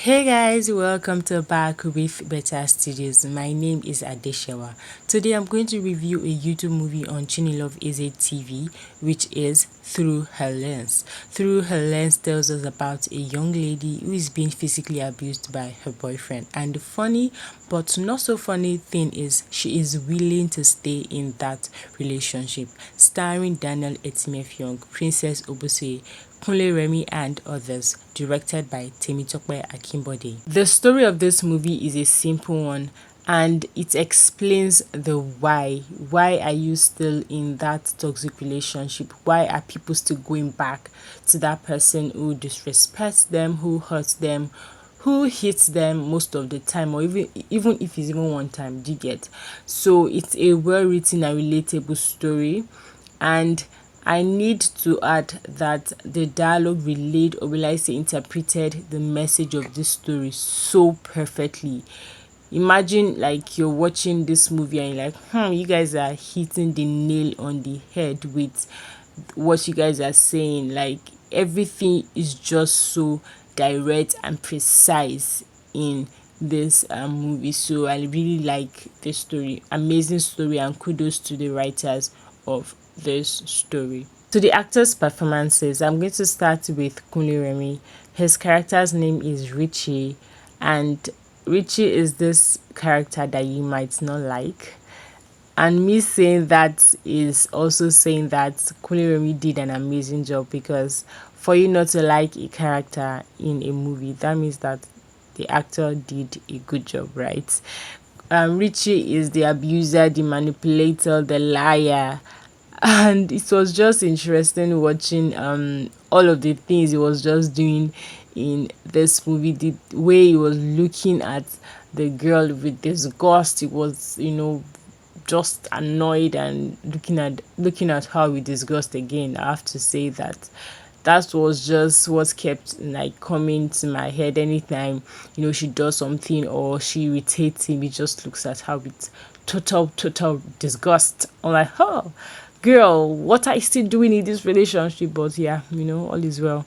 Hey guys, welcome to back with Better Studios. My name is Adeshewa. Today I'm going to review a YouTube movie on Chinilove Eze TV, which is Through Her Lens. Through Her Lens tells us about a young lady who is being physically abused by her boyfriend. And the funny but not so funny thing is she is willing to stay in that relationship. Starring Daniel Etim, Effiong, Princess Obuseh, Kunle Remi and others, directed by Temitope Akimbode. The story of this movie is a simple one and it explains the why. Why are you still in that toxic relationship? Why are people still going back to that person who disrespects them, who hurts them, who hits them most of the time, or even if it's even one time, do you get? So it's a well-written and relatable story, and I need to add that the dialogue relayed, or will I say interpreted, the message of this story so perfectly. Imagine like you're watching this movie and you're like, you guys are hitting the nail on the head with what you guys are saying. Like everything is just so direct and precise in this movie. So I really like this story. Amazing story, and kudos to the writers of this story. So the actor's performances, I'm going to start with Kunle Remi. His character's name is Richie, and Richie is this character that you might not like. And me saying that is also saying that Kunle Remi did an amazing job, because for you not to like a character in a movie, that means that the actor did a good job, right? Richie is the abuser, the manipulator, the liar, and it was just interesting watching all of the things he was just doing in this movie. The way he was looking at the girl with disgust, he was, just annoyed and looking at her with disgust again. I have to say that that was just what kept like coming to my head anytime she does something or she irritates him. He just looks at her with total disgust. I'm like, oh girl, what are you still doing in this relationship? But yeah, all is well.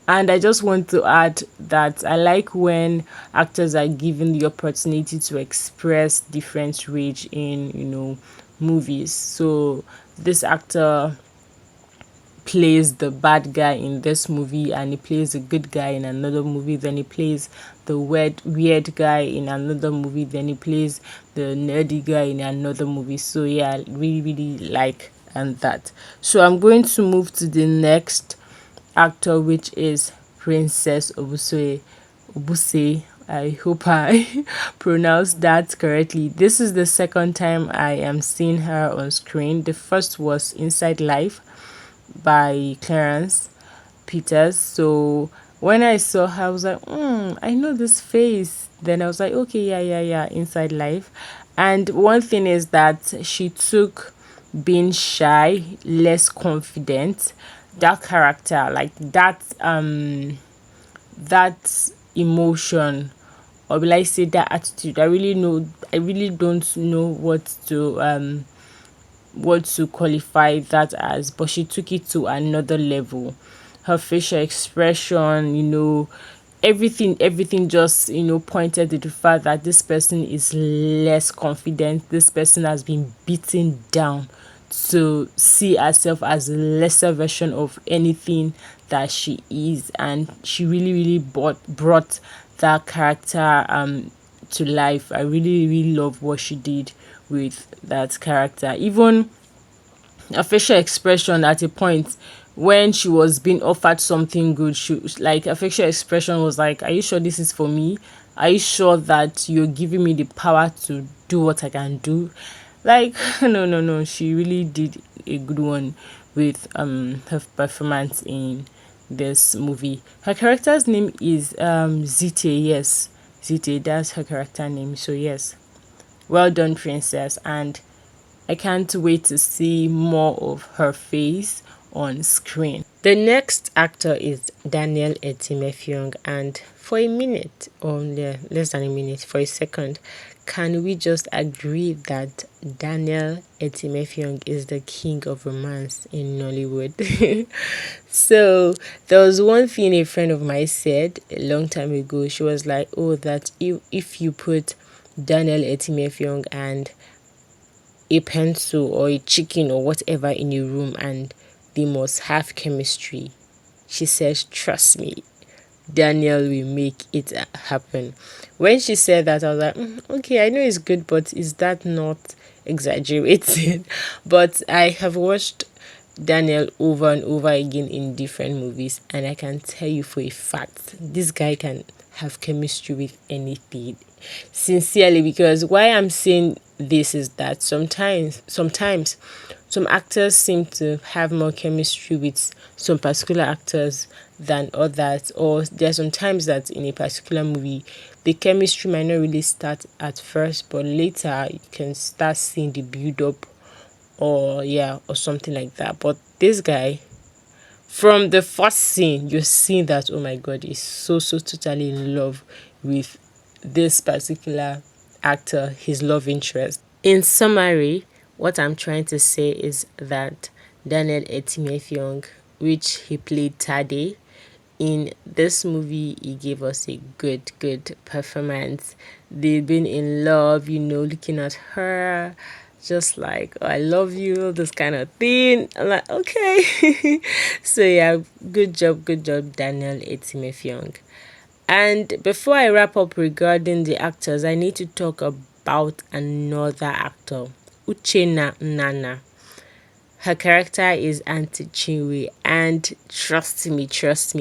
And I just want to add that I like when actors are given the opportunity to express different rage in movies. So this actor plays the bad guy in this movie, and he plays the good guy in another movie, then he plays the weird guy in another movie, then he plays the nerdy guy in another movie. So yeah, I really like and that. So I'm going to move to the next actor, which is Princess Obuseh. I hope I pronounced that correctly. This is the second time I am seeing her on screen. The first was Inside Life by Clarence Peters. So when I saw her, I was like, I know this face. Then I was like, okay, yeah, Inside Life. And one thing is that she took being shy, less confident, that character, like that emotion, or will I say that attitude. I really don't know what to qualify that as, but she took it to another level. Her facial expression, everything just pointed to the fact that this person is less confident. This person has been beaten down to see herself as a lesser version of anything that she is, and she really brought that character to life. I really love what she did with that character. Even her facial expression at a point when she was being offered something good, like her facial expression was like, are you sure this is for me? Are you sure that you're giving me the power to do what I can do? Like, no, she really did a good one with her performance in this movie. Her character's name is Zite. Yes, Zite, that's her character name. So yes, well done, Princess, and I can't wait to see more of her face on screen. The next actor is Daniel Etim, and for a minute, or less than a minute, for a second, can we just agree that Daniel Etim is the king of romance in Nollywood? So there was one thing a friend of mine said a long time ago. She was like, "Oh, that if you put Daniel Etim and a pencil or a chicken or whatever in a room and they must have chemistry." She says, "Trust me, Daniel will make it happen." When she said that, I was like, okay, I know it's good, but is that not exaggerated? But I have watched Daniel over and over again in different movies, and I can tell you for a fact, this guy can have chemistry with anything. Sincerely, because why I'm saying this is that sometimes some actors seem to have more chemistry with some particular actors than others, or there are some times that in a particular movie the chemistry might not really start at first, but later you can start seeing the build up, or yeah, or something like that. But this guy, from the first scene, you're seeing that, oh my god, he's so totally in love with this particular actor, his love interest. In summary, what I'm trying to say is that Daniel Etim, which he played Tade, in this movie he gave us a good performance. They've been in love, looking at her just like, "Oh, I love you," this kind of thing. I'm like, okay. So yeah, good job, Daniel Etim. And before I wrap up regarding the actors, I need to talk about another actor, Uchenna Nana. Her character is Auntie Chinwe, and trust me,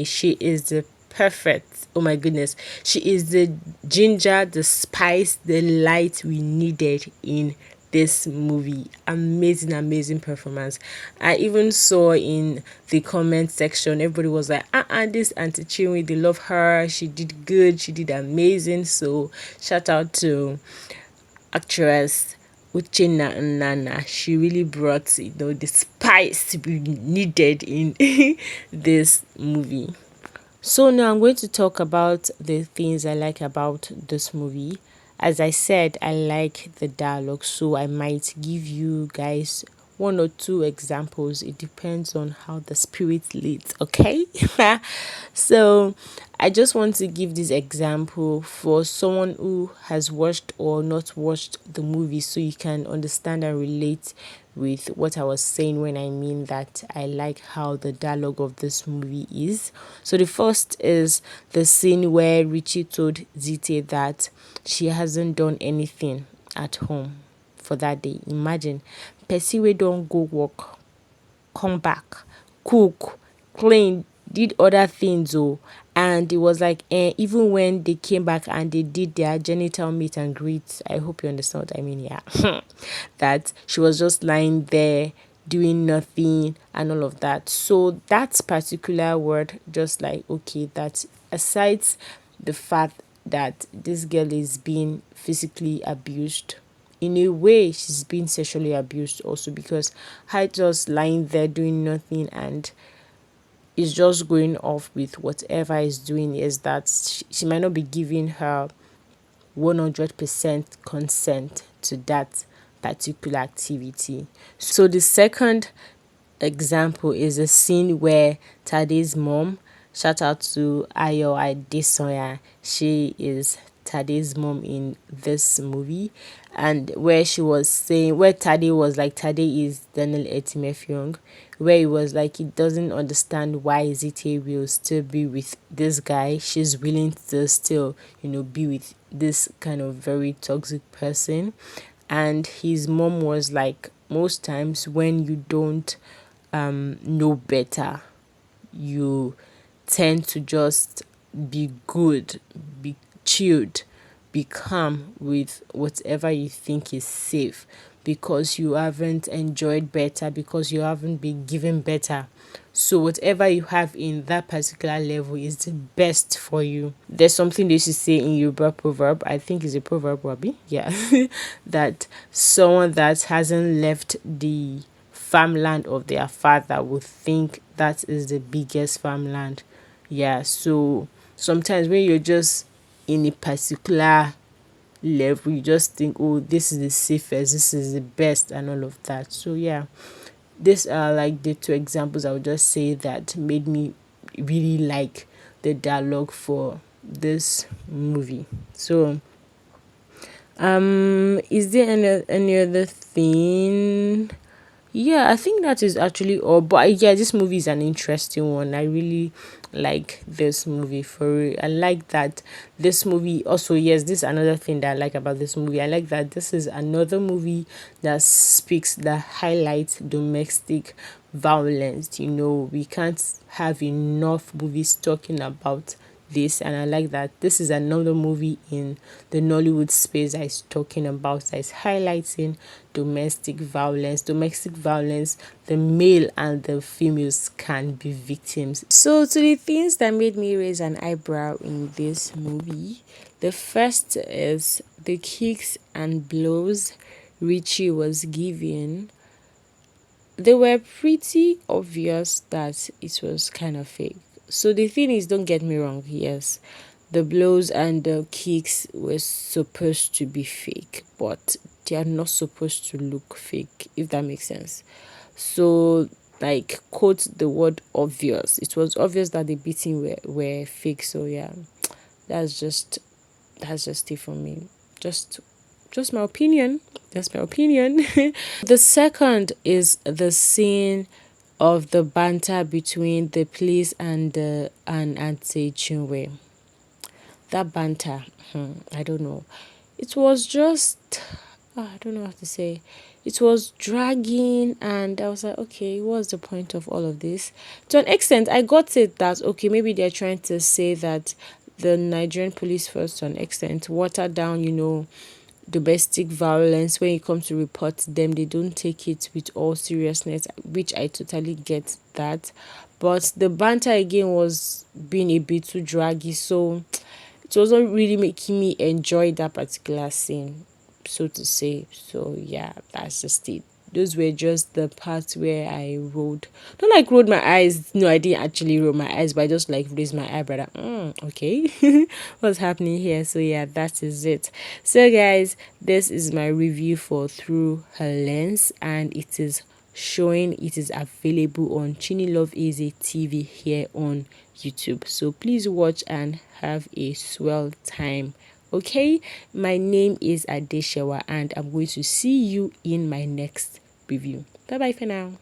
she is the perfect. Oh my goodness, she is the ginger, the spice, the light we needed in this movie. Amazing performance. I even saw in the comment section, everybody was like, this Auntie Chinwe, they love her. She did good. She did amazing. So shout out to actress Uchenna Nana. She really brought, the spice we needed in this movie. So now I'm going to talk about the things I like about this movie. As I said, I like the dialogue, so I might give you guys one or two examples. It depends on how the spirit leads, okay? So I just want to give this example for someone who has watched or not watched the movie, so you can understand and relate with what I was saying when I mean that I like how the dialogue of this movie is. So the first is the scene where Richie told Zite that she hasn't done anything at home for that day. Imagine, person wey don go work, come back, cook, clean, did other things. Oh, and it was like, even when they came back and they did their genital meet and greet, I hope you understand what I mean. Yeah, that she was just lying there doing nothing and all of that. So that particular word, just like, okay, that aside the fact that this girl is being physically abused, in a way she's being sexually abused also, because her just lying there doing nothing and is just going off with whatever is doing, is that she might not be giving her 100% consent to that particular activity. So the second example is a scene where Tade's mom, shout out to Ayo Adesoya, she is Tade's mom in this movie, and where she was saying, where Tade was like, Tade is Daniel Etim, where he was like, he doesn't understand why Zite will still be with this guy. She's willing to still, be with this kind of very toxic person. And his mom was like, most times when you don't know better, you tend to just be good, be chilled, be calm with whatever you think is safe, because you haven't enjoyed better, because you haven't been given better. So whatever you have in that particular level is the best for you. There's something they should say in Yoruba proverb, I think it's a proverb, Wabi. Yeah. That someone that hasn't left the farmland of their father would think that is the biggest farmland. Yeah, so sometimes when you're just in a particular level, you just think, oh, this is the safest, this is the best, and all of that. So yeah, these are like the two examples I would just say that made me really like the dialogue for this movie. So is there any other thing? Yeah, I think that is actually all. But yeah, this movie is an interesting one. I really like this movie for real. I like that this movie also, yes, this is another thing that I like about this movie. I like that this is another movie that highlights domestic violence. We can't have enough movies talking about this, and I like that this is another movie in the Nollywood space that is talking about, that is highlighting domestic violence. The male and the females can be victims. So to the things that made me raise an eyebrow in this movie, the first is the kicks and blows Richie was given. They were pretty obvious that it was kind of fake. So the thing is, don't get me wrong, yes, the blows and the kicks were supposed to be fake, but they are not supposed to look fake, if that makes sense. So, like, quote the word obvious. It was obvious that the beating were fake. So yeah, that's just that's just it for me. Just just my opinion. That's my opinion. The second is the scene of the banter between the police and Auntie Chinwe. That banter, I don't know. It was just, I don't know what to say. It was dragging, and I was like, okay, what's the point of all of this? To an extent, I got it that, okay, maybe they're trying to say that the Nigerian police force, to an extent, water down, domestic violence. When it comes to report them, they don't take it with all seriousness, which I totally get that. But the banter again was being a bit too draggy, so it wasn't really making me enjoy that particular scene, so to say. So yeah, that's just it. Those were just the parts where I rolled, not like rolled my eyes. No, I didn't actually roll my eyes, but I just like raised my eyebrow. Like, okay, what's happening here? So yeah, that is it. So guys, this is my review for Through Her Lens, and it is available on Chini Love Easy TV here on YouTube. So please watch and have a swell time. Okay, my name is Adeshewa, and I'm going to see you in my next review. Bye bye for now.